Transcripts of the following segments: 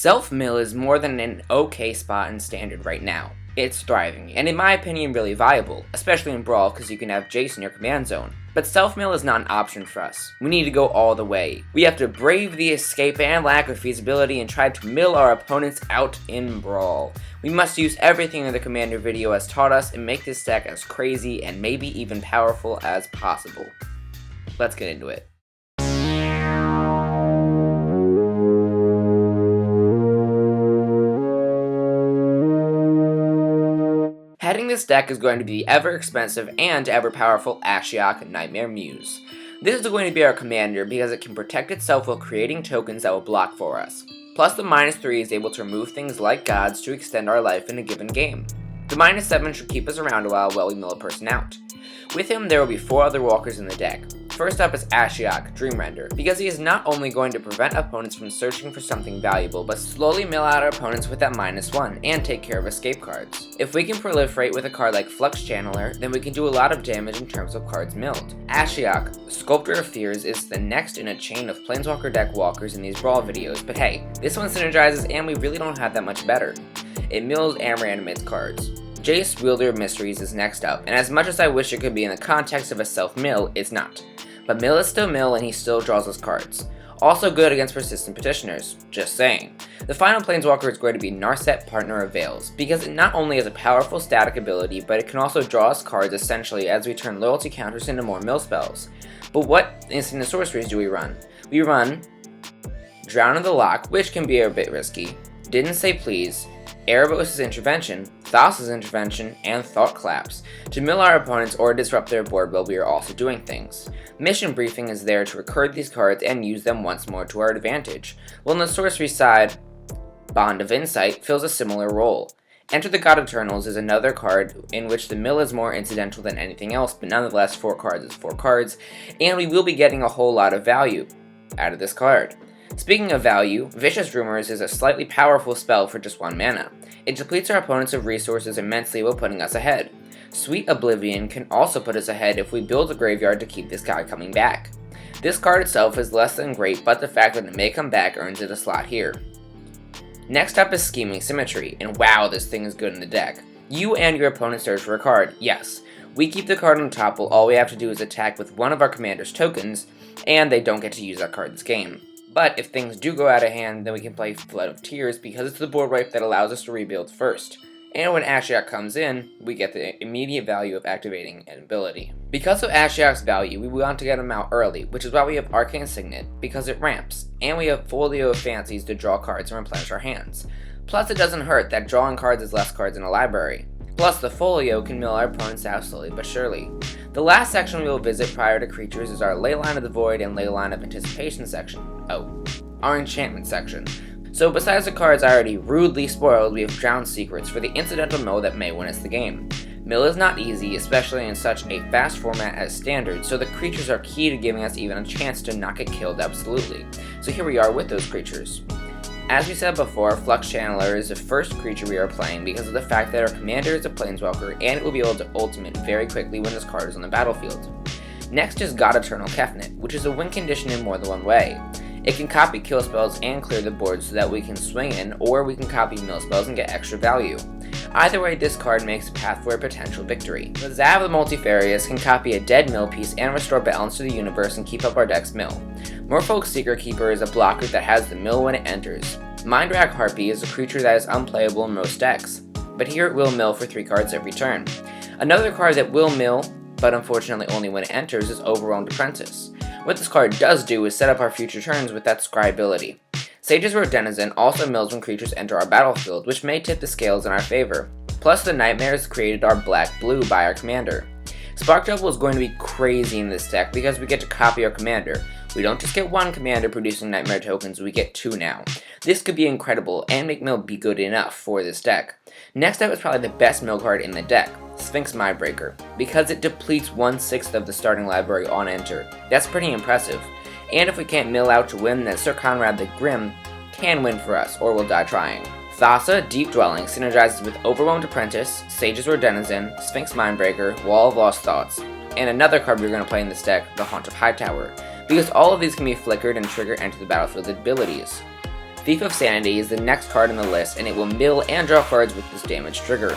Self-mill is more than an okay spot in Standard right now. It's thriving, and in my opinion really viable, especially in Brawl because you can have Jace in your command zone. But self-mill is not an option for us. We need to go all the way. We have to brave the escape and lack of feasibility and try to mill our opponents out in Brawl. We must use everything in the Commander video has taught us and make this deck as crazy and maybe even powerful as possible. Let's get into it. Heading this deck is going to be the ever-expensive and ever-powerful Ashiok Nightmare Muse. This is going to be our commander because it can protect itself while creating tokens that will block for us. Plus the -3 is able to remove things like gods to extend our life in a given game. The -7 should keep us around a while we mill a person out. With him there will be 4 other walkers in the deck. First up is Ashiok, Dreamrender, because he is not only going to prevent opponents from searching for something valuable, but slowly mill out our opponents with that -1, and take care of escape cards. If we can proliferate with a card like Flux Channeler, then we can do a lot of damage in terms of cards milled. Ashiok, Sculptor of Fears, is the next in a chain of Planeswalker deck walkers in these Brawl videos, but hey, this one synergizes and we really don't have that much better. It mills and reanimates cards. Jace, Wielder of Mysteries, is next up, and as much as I wish it could be in the context of a self-mill, it's not. But mill is still mill and he still draws us cards. Also good against persistent petitioners, just saying. The final Planeswalker is going to be Narset, Partner of Veils, because it not only has a powerful static ability, but it can also draw us cards essentially as we turn loyalty counters into more mill spells. But what instant and sorceries do we run? We run Drown in the Lock, which can be a bit risky, Didn't Say Please, Erebos' Intervention, Thassa's Intervention, and Thought Collapse to mill our opponents or disrupt their board while we are also doing things. Mission Briefing is there to record these cards and use them once more to our advantage, while on the sorcery side, Bond of Insight fills a similar role. Enter the God Eternals is another card in which the mill is more incidental than anything else, but nonetheless 4 cards is 4 cards, and we will be getting a whole lot of value out of this card. Speaking of value, Vicious Rumors is a slightly powerful spell for just 1 mana. It depletes our opponents of resources immensely while putting us ahead. Sweet Oblivion can also put us ahead if we build a graveyard to keep this guy coming back. This card itself is less than great, but the fact that it may come back earns it a slot here. Next up is Scheming Symmetry, and wow, this thing is good in the deck. You and your opponent search for a card, yes. We keep the card on top while all we have to do is attack with one of our commander's tokens, and they don't get to use that card this game. But if things do go out of hand, then we can play Flood of Tears because it's the board wipe that allows us to rebuild first. And when Ashiok comes in, we get the immediate value of activating an ability. Because of Ashiok's value, we want to get him out early, which is why we have Arcane Signet, because it ramps, and we have Folio of Fancies to draw cards and replenish our hands. Plus it doesn't hurt that drawing cards is less cards in a library. Plus the Folio can mill our opponents out slowly but surely. The last section we will visit prior to creatures is our Leyline of the Void and Leyline of Anticipation section. Oh, our enchantment section. So besides the cards I already rudely spoiled, we have Drowned Secrets for the incidental mill that may win us the game. Mill is not easy, especially in such a fast format as Standard, so the creatures are key to giving us even a chance to not get killed absolutely. So here we are with those creatures. As we said before, Flux Channeler is the first creature we are playing because of the fact that our commander is a Planeswalker and it will be able to ultimate very quickly when this card is on the battlefield. Next is God Eternal Kefnet, which is a win condition in more than one way. It can copy kill spells and clear the board so that we can swing in, or we can copy mill spells and get extra value. Either way, this card makes a path for a potential victory. The Zav the Multifarious can copy a dead mill piece and restore balance to the universe and keep up our deck's mill. Merfolk Seeker Keeper is a blocker that has the mill when it enters. Mindrag Harpy is a creature that is unplayable in most decks, but here it will mill for 3 cards every turn. Another card that will mill, but unfortunately only when it enters, is Overwhelmed Apprentice. What this card does do is set up our future turns with that scry ability. Sage's Road Denizen also mills when creatures enter our battlefield, which may tip the scales in our favor. Plus the Nightmares created our black-blue by our commander. Spark Double is going to be crazy in this deck because we get to copy our commander. We don't just get 1 commander producing Nightmare tokens, we get 2 now. This could be incredible and make mill be good enough for this deck. Next up is probably the best mill card in the deck, Sphinx Mindbreaker, because it depletes 1/6 of the starting library on enter. That's pretty impressive. And if we can't mill out to win, then Sir Conrad the Grim can win for us, or we'll die trying. Thassa, Deep Dwelling, synergizes with Overwhelmed Apprentice, Sage's Road Denizen, Sphinx Mindbreaker, Wall of Lost Thoughts, and another card we're going to play in this deck, the Haunt of Hightower, because all of these can be flickered and trigger enter the battlefield abilities. Thief of Sanity is the next card on the list, and it will mill and draw cards with this damage trigger.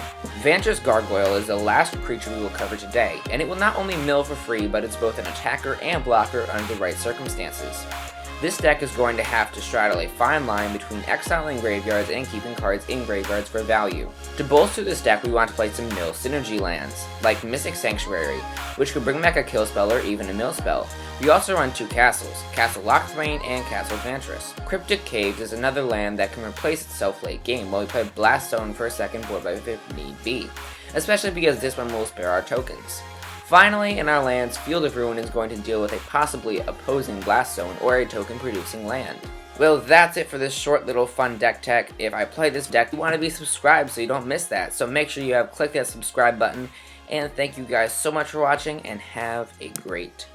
Vantress Gargoyle is the last creature we will cover today, and it will not only mill for free, but it's both an attacker and blocker under the right circumstances. This deck is going to have to straddle a fine line between exiling graveyards and keeping cards in graveyards for value. To bolster this deck, we want to play some mill synergy lands, like Mystic Sanctuary, which could bring back a kill spell or even a mill spell. We also run 2 castles, Castle Locthwain and Castle Vantress. Cryptic Caves is another land that can replace itself late game while we play Blaststone for a second board wipe if need be, especially because this one will spare our tokens. Finally, in our lands, Field of Ruin is going to deal with a possibly opposing Blaststone or a token producing land. Well, that's it for this short little fun deck tech. If I play this deck, you want to be subscribed so you don't miss that, so make sure you have clicked that subscribe button, and thank you guys so much for watching, and have a great